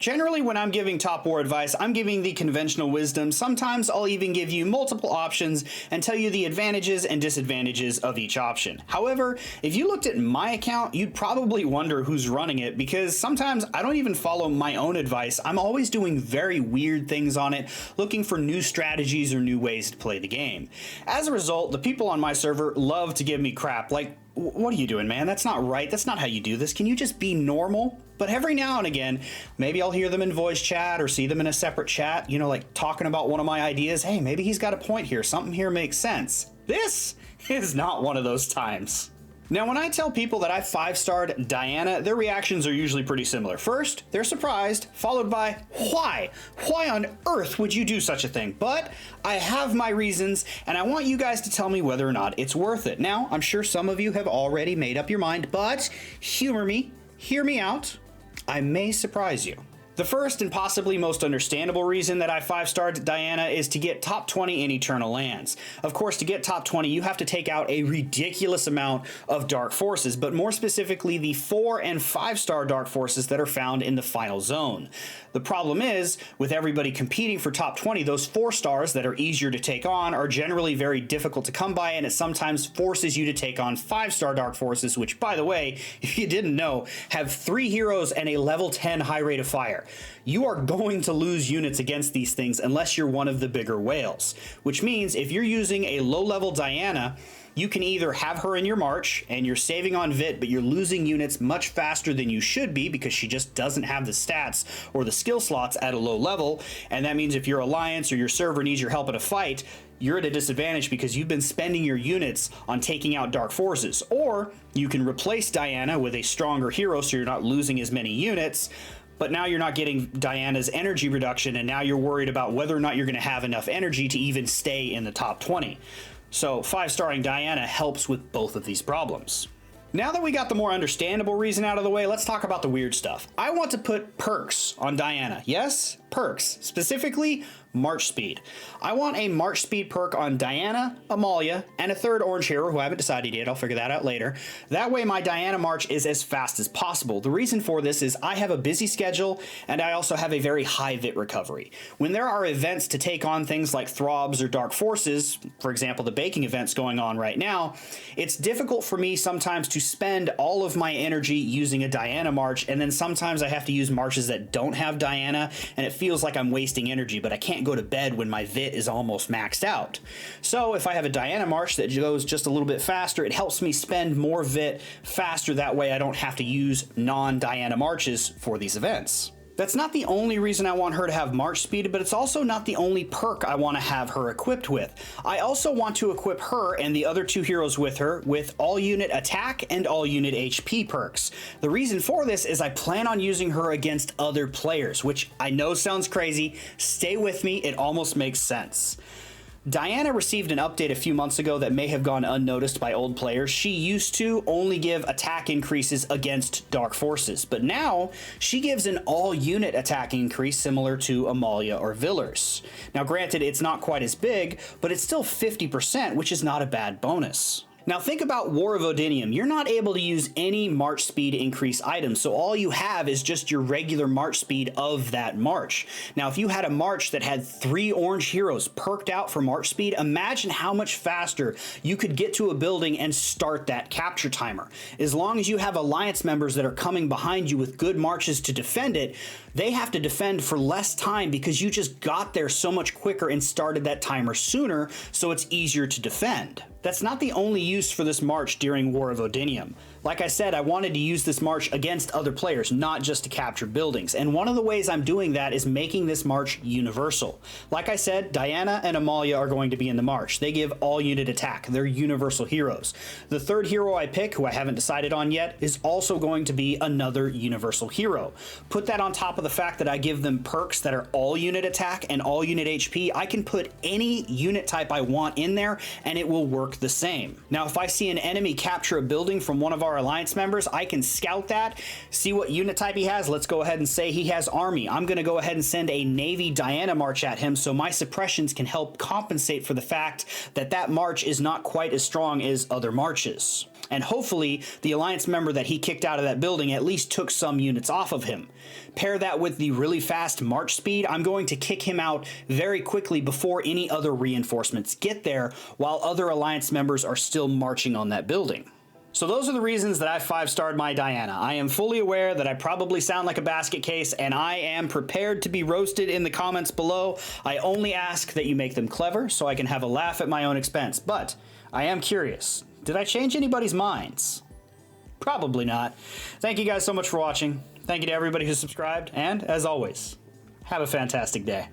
Generally, when I'm giving top war advice, I'm giving the conventional wisdom. Sometimes I'll even give you multiple options and tell you the advantages and disadvantages of each option. However, if you looked at my account, you'd probably wonder who's running it, because sometimes I don't even follow my own advice. I'm always doing very weird things on it, looking for new strategies or new ways to play the game. As a result, the people on my server love to give me crap, like, what are you doing, man? That's not right. That's not how you do this. Can you just be normal? But every now and again, maybe I'll hear them in voice chat or see them in a separate chat, you know, like talking about one of my ideas. Hey, maybe he's got a point here. Something here makes sense. This is not one of those times. Now, when I tell people that I 5-starred Diana, their reactions are usually pretty similar. First, they're surprised, followed by, why? Why on earth would you do such a thing? But I have my reasons, and I want you guys to tell me whether or not it's worth it. Now, I'm sure some of you have already made up your mind, but humor me, hear me out. I may surprise you. The first and possibly most understandable reason that I 5-starred Diana is to get top 20 in Eternal Lands. Of course, to get top 20, you have to take out a ridiculous amount of Dark Forces, but more specifically the 4- and 5-star Dark Forces that are found in the final zone. The problem is, with everybody competing for top 20, those 4 stars that are easier to take on are generally very difficult to come by, and it sometimes forces you to take on 5-star Dark Forces, which, by the way, if you didn't know, have 3 heroes and a level 10 high rate of fire. You are going to lose units against these things unless you're one of the bigger whales, which means if you're using a low-level Diana, you can either have her in your march and you're saving on Vit, but you're losing units much faster than you should be because she just doesn't have the stats or the skill slots at a low level, and that means if your alliance or your server needs your help in a fight, you're at a disadvantage because you've been spending your units on taking out Dark Forces. Or you can replace Diana with a stronger hero so you're not losing as many units, but now you're not getting Diana's energy reduction, and now you're worried about whether or not you're going to have enough energy to even stay in the top 20. So 5-starring Diana helps with both of these problems. Now that we got the more understandable reason out of the way, let's talk about the weird stuff. I want to put perks on Diana. Yes, perks. Specifically, March Speed. I want a March Speed perk on Diana, Amalia, and a third orange hero who I haven't decided yet. I'll figure that out later. That way my Diana March is as fast as possible. The reason for this is I have a busy schedule, and I also have a very high Vit recovery. When there are events to take on things like Throbs or Dark Forces, for example the baking event's going on right now, it's difficult for me sometimes to spend all of my energy using a Diana March, and then sometimes I have to use marches that don't have Diana, and it feels like I'm wasting energy, but I can't go to bed when my Vit is almost maxed out. So if I have a Diana March that goes just a little bit faster, it helps me spend more Vit faster. That way I don't have to use non-Diana Marches for these events. That's not the only reason I want her to have March Speed, but it's also not the only perk I want to have her equipped with. I also want to equip her and the other 2 heroes with her with all unit attack and all unit HP perks. The reason for this is I plan on using her against other players, which I know sounds crazy. Stay with me, it almost makes sense. Diana received an update a few months ago that may have gone unnoticed by old players. She used to only give attack increases against Dark Forces, but now she gives an all-unit attack increase similar to Amalia or Villers. Now granted, it's not quite as big, but it's still 50%, which is not a bad bonus. Now think about War of Odinium. You're not able to use any March Speed increase items, so all you have is just your regular March Speed of that March. Now if you had a March that had 3 orange heroes perked out for March Speed, imagine how much faster you could get to a building and start that capture timer. As long as you have alliance members that are coming behind you with good marches to defend it, they have to defend for less time because you just got there so much quicker and started that timer sooner, so it's easier to defend. That's not the only use for this march during War of Odinium. Like I said, I wanted to use this march against other players, not just to capture buildings, and one of the ways I'm doing that is making this march universal. Like I said, Diana and Amalia are going to be in the march. They give all unit attack. They're universal heroes. The third hero I pick, who I haven't decided on yet, is also going to be another universal hero. Put that on top of the fact that I give them perks that are all unit attack and all unit HP, I can put any unit type I want in there and it will work the same. Now if I see an enemy capture a building from one of our our alliance members, I can scout that, see what unit type he has. Let's go ahead and say he has army. I'm going to go ahead and send a Navy Diana march at him so my suppressions can help compensate for the fact that that march is not quite as strong as other marches. And hopefully the alliance member that he kicked out of that building at least took some units off of him. Pair that with the really fast march speed, I'm going to kick him out very quickly before any other reinforcements get there, while other alliance members are still marching on that building. So those are the reasons that I 5-starred my Diana. I am fully aware that I probably sound like a basket case, and I am prepared to be roasted in the comments below. I only ask that you make them clever so I can have a laugh at my own expense. But I am curious, did I change anybody's minds? Probably not. Thank you guys so much for watching. Thank you to everybody who subscribed, and as always, have a fantastic day.